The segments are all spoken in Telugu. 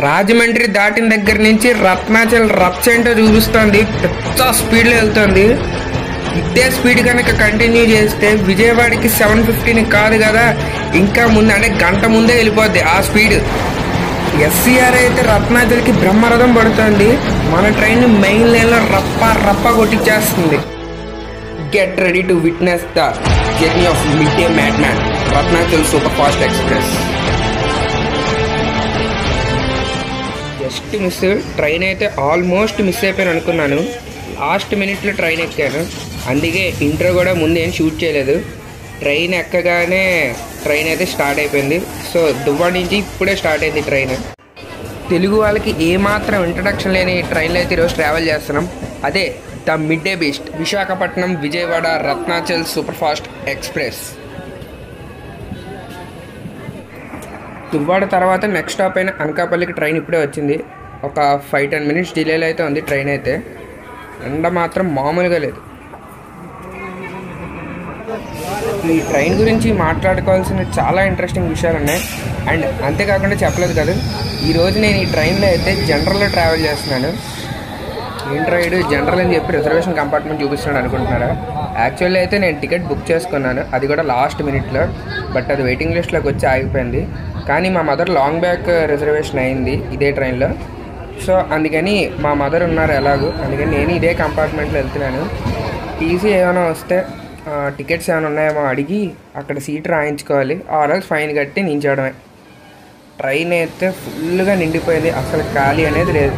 రాజమండ్రి దాటిన దగ్గర నుంచి రత్నాచల్ రచ్చ ఏంటో చూపిస్తుంది. పెద్ద స్పీడ్లో వెళ్తుంది. ఇదే స్పీడ్ కనుక కంటిన్యూ చేస్తే విజయవాడకి 7:15 కాదు కదా, ఇంకా ముందు అంటే గంట ముందే వెళ్ళిపోద్ది ఆ స్పీడ్. ఎస్సీఆర్ అయితే రత్నాచల్కి బ్రహ్మరథం పడుతుంది. మన ట్రైన్ మెయిన్ లైన్లో రప్ప కొట్టించేస్తుంది. Get ready to witness the journey of mid day mad man Ratnachal super fast express. Just miss. Train అయితే ఆల్మోస్ట్ మిస్ అయిపోయాను అనుకున్నాను. లాస్ట్ మినిట్లో ట్రైన్ ఎక్కాను. అందుకే ఇంట్రో కూడా ముందు ఏం షూట్ చేయలేదు. ట్రైన్ ఎక్కగానే ట్రైన్ అయితే స్టార్ట్ అయిపోయింది. సో దువ్వాడ నుంచి ఇప్పుడే స్టార్ట్ అయింది ట్రైన్. తెలుగు వాళ్ళకి ఏమాత్రం ఇంట్రడక్షన్ లేని ట్రైన్లో అయితే ఈరోజు ట్రావెల్ చేస్తున్నాం. అదే the mid day beast Visakhapatnam Vijayawada Ratnachal super fast express. Duvvada తర్వాత నెక్స్ట్ స్టాప్ అయిన అనకాపల్లికి ట్రైన్ ఇప్పుడే వచ్చింది. ఒక 5-10 మినిట్స్ డిలేలో అయితే ఉంది ట్రైన్ అయితే. ఎండ మాత్రం మామూలుగా లేదు. ఈ ట్రైన్ గురించి మాట్లాడుకోవాల్సిన చాలా ఇంట్రెస్టింగ్ విషయాలు ఉన్నాయి. అండ్ అంతేకాకుండా చెప్పలేదు కదా, ఈరోజు నేను ఈ ట్రైన్లో అయితే జనరల్లో ట్రావెల్ చేస్తున్నాను. ఏంటి రైడ్ జనరల్ అని చెప్పి రిజర్వేషన్ కంపార్ట్మెంట్ చూపిస్తున్నాడు అనుకుంటున్నారా? యాక్చువల్లీ అయితే నేను టికెట్ బుక్ చేసుకున్నాను, అది కూడా లాస్ట్ మినిట్లో. బట్ అది వెయిటింగ్ లిస్ట్లోకి వచ్చి ఆగిపోయింది. కానీ మా మదర్ లాంగ్ బ్యాక్ రిజర్వేషన్ అయింది ఇదే ట్రైన్లో. సో అందుకని మా మదర్ ఉన్నారు ఎలాగో, అందుకని నేను ఇదే కంపార్ట్మెంట్లో వెళ్తున్నాను. టీసీ ఏమైనా వస్తే టికెట్స్ ఏమైనా ఉన్నాయేమో అడిగి అక్కడ సీట్ రాయించుకోవాలి, ఆర్ఎల్స్ ఫైన్ కట్టి నించోవడమే. ట్రైన్ అయితే ఫుల్గా నిండిపోయింది, అసలు ఖాళీ అనేది లేదు.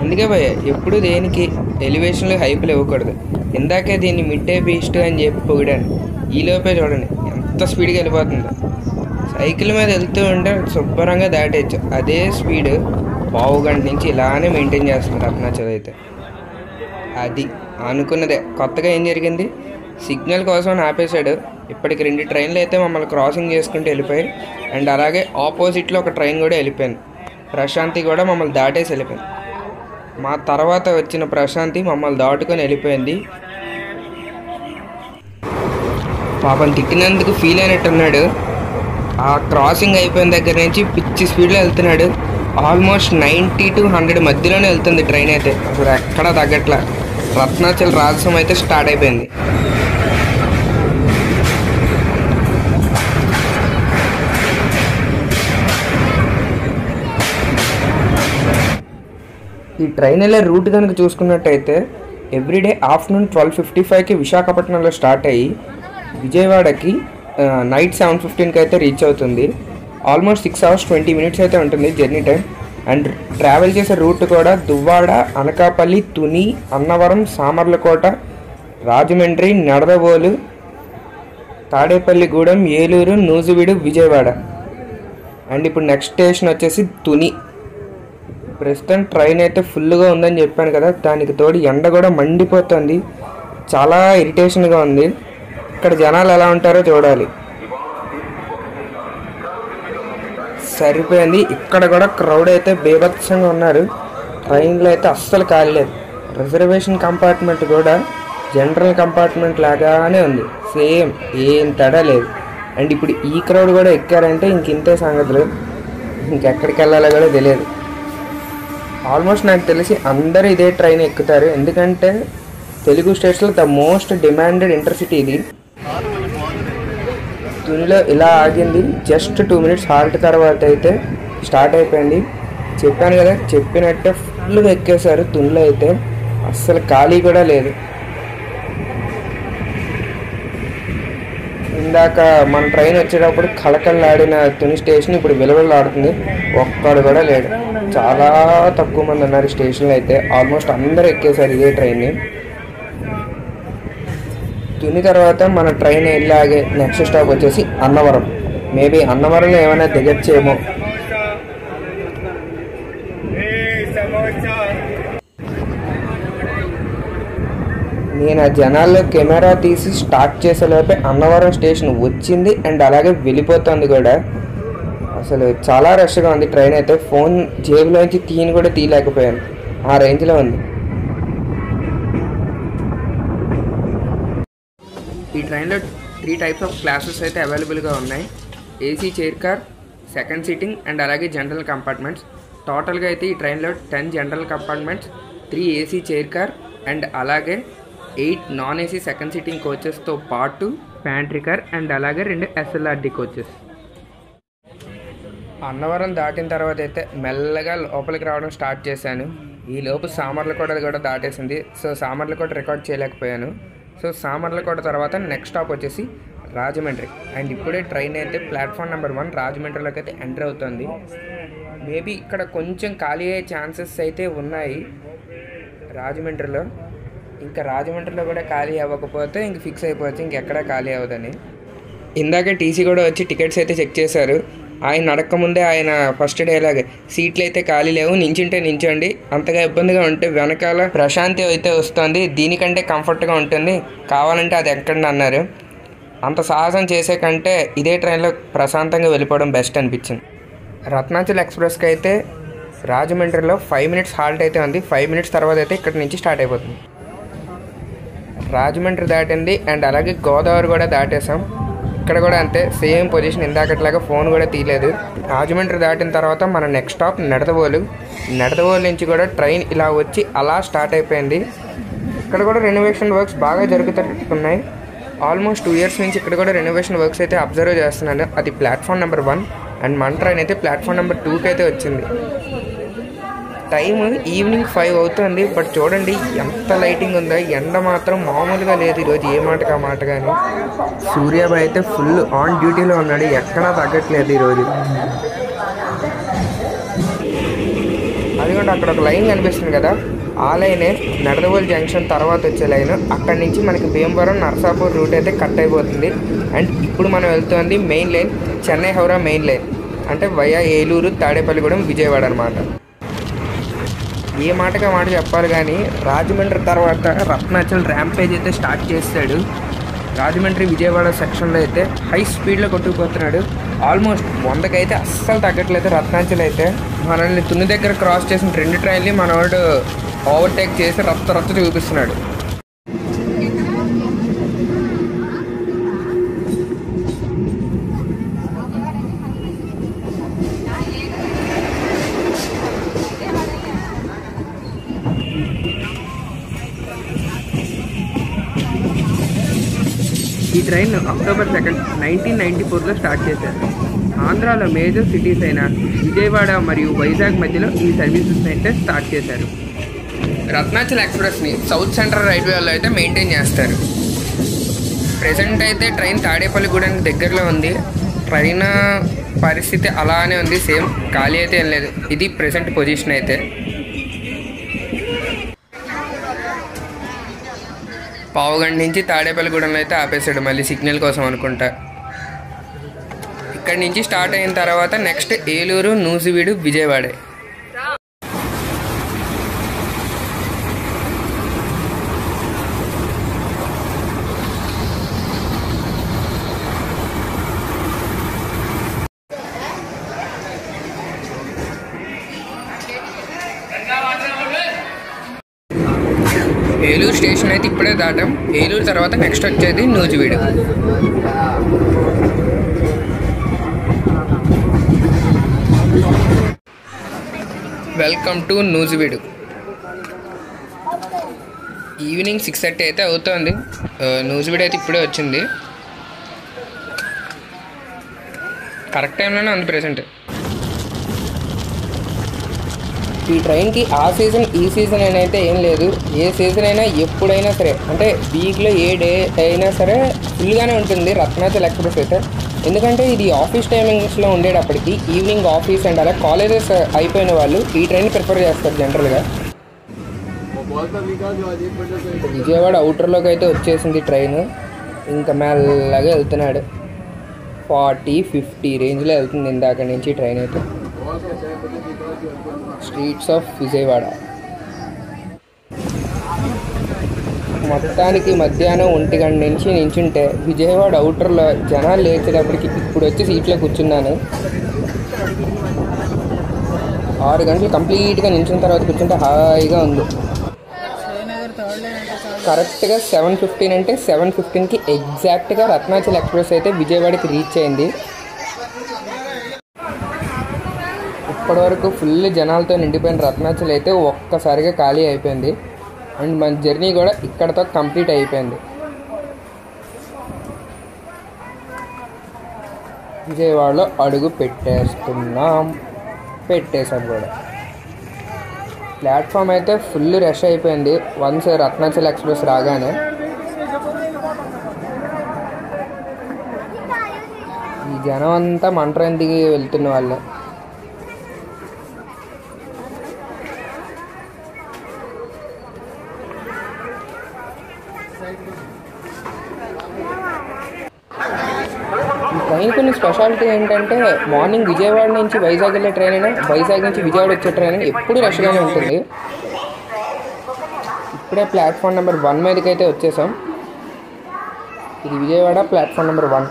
అందుకే భయ ఎప్పుడు దేనికి ఎలివేషన్లో హైపులు ఇవ్వకూడదు. ఇందాకే దీన్ని మిడ్ డే బీస్ట్ అని చెప్పి పొగిడాను, ఈలోపే చూడండి ఎంత స్పీడ్గా వెళ్ళిపోతుందో. సైకిల్ మీద వెళ్తూ ఉంటే శుభ్రంగా దాటేచ్చు. అదే స్పీడ్ పావుగంట నుంచి ఇలానే మెయింటైన్ చేస్తున్నారు రత్నాచల్ అయితే. అది అనుకున్నదే. కొత్తగా ఏం జరిగింది, సిగ్నల్ కోసం ఆపేశాడు. ఇప్పటికి 2 ట్రైన్లు అయితే మమ్మల్ని క్రాసింగ్ చేసుకుంటూ వెళ్ళిపోయాయి. అండ్ అలాగే ఆపోజిట్లో ఒక ట్రైన్ కూడా వెళ్ళిపోయింది. ప్రశాంతి కూడా మమ్మల్ని దాటేసి వెళ్ళిపోయింది. మా తర్వాత వచ్చిన ప్రశాంతి మమ్మల్ని దాటుకొని వెళ్ళిపోయింది. పాపం తిట్టినందుకు ఫీల్ అయినట్టున్నాడు. ఆ క్రాసింగ్ అయిపోయిన దగ్గర నుంచి పిచ్చి స్పీడ్లో వెళ్తున్నాడు. ఆల్మోస్ట్ 90 to 100 మధ్యలోనే వెళ్తుంది ట్రైన్ అయితే, అసలు ఎక్కడా తగ్గట్లా. రత్నాచల్ రాజసం అయితే స్టార్ట్ అయిపోయింది. ఈ ట్రైన్ వెళ్ళే రూట్ కనుక చూసుకున్నట్టయితే ఎవ్రీడే ఆఫ్టర్నూన్ 12:55కి విశాఖపట్నంలో స్టార్ట్ అయ్యి విజయవాడకి నైట్ 7:15కి అయితే రీచ్ అవుతుంది. ఆల్మోస్ట్ 6 hours 20 minutes అయితే ఉంటుంది జర్నీ టైం. అండ్ ట్రావెల్ చేసే రూట్ కూడా దువ్వాడ, అనకాపల్లి, తుని, అన్నవరం, సామర్లకోట, రాజమండ్రి, నడదవోలు, తాడేపల్లిగూడెం, ఏలూరు, నూజివీడు, విజయవాడ. అండ్ ఇప్పుడు నెక్స్ట్ స్టేషన్ వచ్చేసి తుని. ప్రస్తుతం ట్రైన్ అయితే ఫుల్గా ఉందని చెప్పాను కదా, దానికి తోడు ఎండ కూడా మండిపోతుంది. చాలా ఇరిటేషన్గా ఉంది. ఇక్కడ జనాలు ఎలా ఉంటారో చూడాలి. సరిపోయింది. ఇక్కడ కూడా క్రౌడ్ అయితే బీభత్సంగా ఉన్నారు. ట్రైన్లో అయితే అస్సలు ఖాళీ లేదు. రిజర్వేషన్ కంపార్ట్మెంట్ కూడా జనరల్ కంపార్ట్మెంట్ లాగానే ఉంది, సేమ్, ఏం తేడా లేదు. అండ్ ఇప్పుడు ఈ క్రౌడ్ కూడా ఎక్కారంటే ఇంతే సంగతులు. ఇంకెక్కడికి వెళ్ళాలో కూడా తెలియదు. ఆల్మోస్ట్ నాకు తెలిసి అందరూ ఇదే ట్రైన్ ఎక్కుతారు, ఎందుకంటే తెలుగు స్టేట్స్లో ద మోస్ట్ డిమాండెడ్ ఇంటర్సిటీ ఇది. తునిలో ఇలా ఆగింది. జస్ట్ 2 minutes హాల్ట్ తర్వాత అయితే స్టార్ట్ అయిపోయింది. చెప్పాను కదా, చెప్పినట్టే ఫుల్గా ఎక్కేశారు. తునిలో అయితే అస్సలు ఖాళీ కూడా లేదు. ఇందాక మన ట్రైన్ వచ్చేటప్పుడు కళకళలాడిన తుని స్టేషన్ ఇప్పుడు విలవిలాడుతుంది. ఒక్కడు కూడా లేడు. చాలా తక్కువ మంది ఉన్నారు స్టేషన్లో అయితే. ఆల్మోస్ట్ అందరూ ఎక్కేశారు ఇదే ట్రైన్ని. తుని తర్వాత మన ట్రైన్ ఇలాగే నెక్స్ట్ స్టాప్ వచ్చేసి అన్నవరం. మేబీ అన్నవరంలో ఏమైనా దిగచ్చేమో. నేను ఆ జనాల్లో కెమెరా తీసి స్టార్ట్ చేసేలోపే అన్నవరం స్టేషన్ వచ్చింది. అండ్ అలాగే వెళ్ళిపోతుంది కూడా. అసలు చాలా రష్గా ఉంది ట్రైన్ అయితే. ఫోన్ జేబులోంచి తీని కూడా తీయలేకపోయాను, ఆ రేంజ్లో ఉంది. ఈ ట్రైన్లో 3 types ఆఫ్ క్లాసెస్ అయితే అవైలబుల్గా ఉన్నాయి. AC chair car, second seating and అలాగే జనరల్ కంపార్ట్మెంట్స్. టోటల్గా అయితే ఈ ట్రైన్లో 10 general compartments, 3 AC chair car and అలాగే 8 నాన్ ఏసీ సెకండ్ సీటింగ్ కోచెస్తో పాటు ప్యాంట్రీ కార్ అండ్ అలాగే 2 ఎస్ఎల్ఆర్డి కోచెస్. అన్నవరం దాటిన తర్వాత అయితే మెల్లగా లోపలికి రావడం స్టార్ట్ చేశాను. ఈలోపు సామర్లకోట కూడా దాటేసింది. సో సామర్లకోట రికార్డ్ చేయలేకపోయాను. సో సామర్లకోట తర్వాత నెక్స్ట్ స్టాప్ వచ్చేసి రాజమండ్రి. అండ్ ఇప్పుడే ట్రైన్ అయితే ప్లాట్ఫామ్ నెంబర్ 1 రాజమండ్రిలోకి అయితే ఎంటర్ అవుతుంది. మేబీ ఇక్కడ కొంచెం ఖాళీ అయ్యే ఛాన్సెస్ అయితే ఉన్నాయి రాజమండ్రిలో. ఇంకా రాజమండ్రిలో కూడా ఖాళీ అవ్వకపోతే ఇంక ఫిక్స్ అయిపోవచ్చు ఇంకెక్కడా ఖాళీ అవ్వదని. ఇందాక టీసీ కూడా వచ్చి టికెట్స్ అయితే చెక్ చేశారు. ఆయన నడకముందే ఆయన ఫస్ట్ డైలాగ్, సీట్లు అయితే ఖాళీ లేవు, నించుంటే నించోండి, అంతగా ఇబ్బందిగా ఉంటే వెనకాల ప్రశాంతి అయితే వస్తుంది, దీనికంటే కంఫర్ట్గా ఉంటుంది, కావాలంటే అది ఎక్కండి అన్నారు. అంత సాహసం చేసే కంటే ఇదే ట్రైన్లో ప్రశాంతంగా వెళ్ళిపోవడం బెస్ట్ అనిపించింది. రత్నాచల్ ఎక్స్ప్రెస్కి అయితే రాజమండ్రిలో 5 మినిట్స్ హాల్ట్ అయితే ఉంది. 5 మినిట్స్ తర్వాత అయితే ఇక్కడ నుంచి స్టార్ట్ అయిపోతుంది. రాజమండ్రి దాటింది అండ్ అలాగే గోదావరి కూడా దాటేసాం. ఇక్కడ కూడా అంతే, సేమ్ పొజిషన్, ఇందాకట్లాగా ఫోన్ కూడా తీయలేదు. రాజమండ్రి దాటిన తర్వాత మన నెక్స్ట్ స్టాప్ నెడదవోలు. నెడదవోలు నుంచి కూడా ట్రైన్ ఇలా వచ్చి అలా స్టార్ట్ అయిపోయింది. ఇక్కడ కూడా రెనోవేషన్ వర్క్స్ బాగా జరుగుతున్నాయి. ఆల్మోస్ట్ 2 ఇయర్స్ నుంచి ఇక్కడ కూడా రెనోవేషన్ వర్క్స్ అయితే అబ్జర్వ్ చేస్తున్నాను. అది ప్లాట్ఫామ్ నెంబర్ 1 అండ్ మన ట్రైన్ అయితే ప్లాట్ఫామ్ నెంబర్ 2కి అయితే వచ్చింది. టైం ఈవినింగ్ 5 అవుతుంది. బట్ చూడండి ఎంత లైటింగ్ ఉందో, ఎండ మాత్రం మామూలుగా లేదు ఈరోజు, ఏ మాటగా మాట కానీ. సూర్యాబాయ్ అయితే ఫుల్ ఆన్ డ్యూటీలో ఉన్నాడు, ఎక్కడా తగ్గట్లేదు ఈరోజు. అదిగోండి అక్కడ ఒక లైన్ కనిపిస్తుంది కదా, ఆ లైనే నడదవోలు జంక్షన్ తర్వాత వచ్చే లైన్. అక్కడి నుంచి మనకి భీమవరం నర్సాపూర్ రూట్ అయితే కట్ అయిపోతుంది. అండ్ ఇప్పుడు మనం వెళ్తుంది main line, Chennai Howrah main line, అంటే వయా ఏలూరు, తాడేపల్లిగూడెం, విజయవాడ అనమాట. ఏ మాటగా మాట చెప్పాలి కానీ రాజమండ్రి తర్వాత రత్నాచల్ ర్యాంపేజ్ అయితే స్టార్ట్ చేస్తాడు. రాజమండ్రి విజయవాడ సెక్షన్లో అయితే హై స్పీడ్లో కొట్టుకుపోతున్నాడు. ఆల్మోస్ట్ 100కి అయితే అస్సలు తగ్గట్లేదు రత్నాచల్ అయితే. మనల్ని తుని దగ్గర క్రాస్ చేసిన 2 ట్రైన్లు మనవాడు ఓవర్టేక్ చేసి రచ్చ చూపిస్తున్నాడు. ఈ ట్రైన్ అక్టోబర్ 2, 1994లో స్టార్ట్ చేశారు. ఆంధ్రాలో మేజర్ సిటీస్ అయిన విజయవాడ మరియు వైజాగ్ మధ్యలో ఈ సర్వీసెస్ అయితే స్టార్ట్ చేశారు. రత్నాచల్ ఎక్స్ప్రెస్ని సౌత్ సెంట్రల్ రైల్వేలో అయితే మెయింటైన్ చేస్తారు. ప్రెసెంట్ అయితే ట్రైన్ తాడేపల్లిగూడెంకి దగ్గరలో ఉంది. ట్రైన్ పరిస్థితి అలానే ఉంది, సేమ్, ఖాళీ అయితే ఏం లేదు. ఇది ప్రెసెంట్ పొజిషన్ అయితే. పావుగంట నుంచి తాడేపల్లిగూడెంలో అయితే ఆపేసాడు, మళ్ళీ సిగ్నల్ కోసం అనుకుంటా. ఇక్కడి నుంచి స్టార్ట్ అయిన తర్వాత నెక్స్ట్ ఏలూరు, నూజివీడు, విజయవాడే. ఏలూరు స్టేషన్ అయితే ఇప్పుడే దాటాం. ఏలూరు తర్వాత నెక్స్ట్ వచ్చేది Nuzvid. Welcome to Nuzvid. Evening 6:30 అయితే అవుతుంది. నూజివీడు అయితే ఇప్పుడే వచ్చింది, కరెక్ట్ టైంలోనే ఉంది ప్రెసెంట్. ఈ ట్రైన్కి ఆ సీజన్ ఈ సీజన్ అయితే ఏం లేదు, ఏ సీజన్ అయినా ఎప్పుడైనా సరే, అంటే వీక్లో ఏ డే అయినా సరే ఫుల్గానే ఉంటుంది రత్నాచల్ ఎక్స్ప్రెస్ అయితే. ఎందుకంటే ఇది ఆఫీస్ టైమింగ్స్లో ఉండేటప్పటికి ఈవినింగ్ ఆఫీస్ అండ్ అలా కాలేజెస్ అయిపోయిన వాళ్ళు ఈ ట్రైన్ ప్రిఫర్ చేస్తారు జనరల్గా. విజయవాడ అవుటర్లోకి అయితే వచ్చేసింది ట్రైన్. ఇంకా మెల్లగా వెళ్తున్నాడు, 40-50 రేంజ్లో వెళ్తుంది ఇందాక నుంచి ట్రైన్ అయితే. Streets of Vijayawada. మొత్తానికి మధ్యాహ్నం 1 గంట నుంచి నించుంటే విజయవాడ అవుటర్లో జనాలు లేచేటప్పటికి ఇప్పుడు వచ్చి సీట్లో కూర్చున్నాను. 6 గంటలు కంప్లీట్గా నించున్న తర్వాత కూర్చుంటే హాయిగా ఉంది. కరెక్ట్గా 7:15 అంటే 7:15కి ఎగ్జాక్ట్గా రత్నాచల్ ఎక్స్ప్రెస్ అయితే విజయవాడకి రీచ్ అయింది. అప్పటి వరకు ఫుల్ జనాలతో నిండిపోయిన రత్నాచల్ అయితే ఒక్కసారిగా ఖాళీ అయిపోయింది. అండ్ మన జర్నీ కూడా ఇక్కడతో కంప్లీట్ అయిపోయింది. విజయవాడలో అడుగు పెట్టేసాం కూడా. ప్లాట్ఫామ్ అయితే ఫుల్ రష్ అయిపోయింది వన్స్ రత్నాచల్ ఎక్స్ప్రెస్ రాగానే. ఈ జనం అంతా మంట్రైన్ దిగి వెళ్తున్న వాళ్ళే. ఈ ట్రైన్ కొన్ని స్పెషాలిటీ ఏంటంటే మార్నింగ్ విజయవాడ నుంచి వైజాగ్ వెళ్ళే ట్రైన్ అయినా వైజాగ్ నుంచి విజయవాడ వచ్చే ట్రైన్ అయినా ఎప్పుడు రష్గానే ఉంటుంది. ఇప్పుడే ప్లాట్ఫామ్ నెంబర్ 1 మీదకి అయితే వచ్చేసాం. ఇది విజయవాడ ప్లాట్ఫామ్ నెంబర్ 1.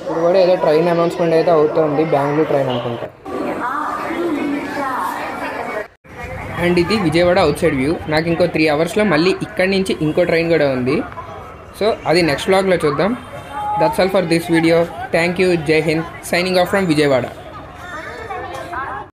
ఇప్పుడు కూడా ఏదో ట్రైన్ అనౌన్స్మెంట్ అయితే అవుతుంది, బెంగళూరు ట్రైన్ అనుకుంటా. అండ్ ఇది విజయవాడ అవుట్ సైడ్ వ్యూ. నాకు ఇంకో 3 అవర్స్లో మళ్ళీ ఇక్కడి నుంచి ఇంకో ట్రైన్ కూడా ఉంది. సో అది నెక్స్ట్ వ్లాగ్లో చూద్దాం. That's all for this video. Thank you. జై హింద్. Signing off from Vijayawada.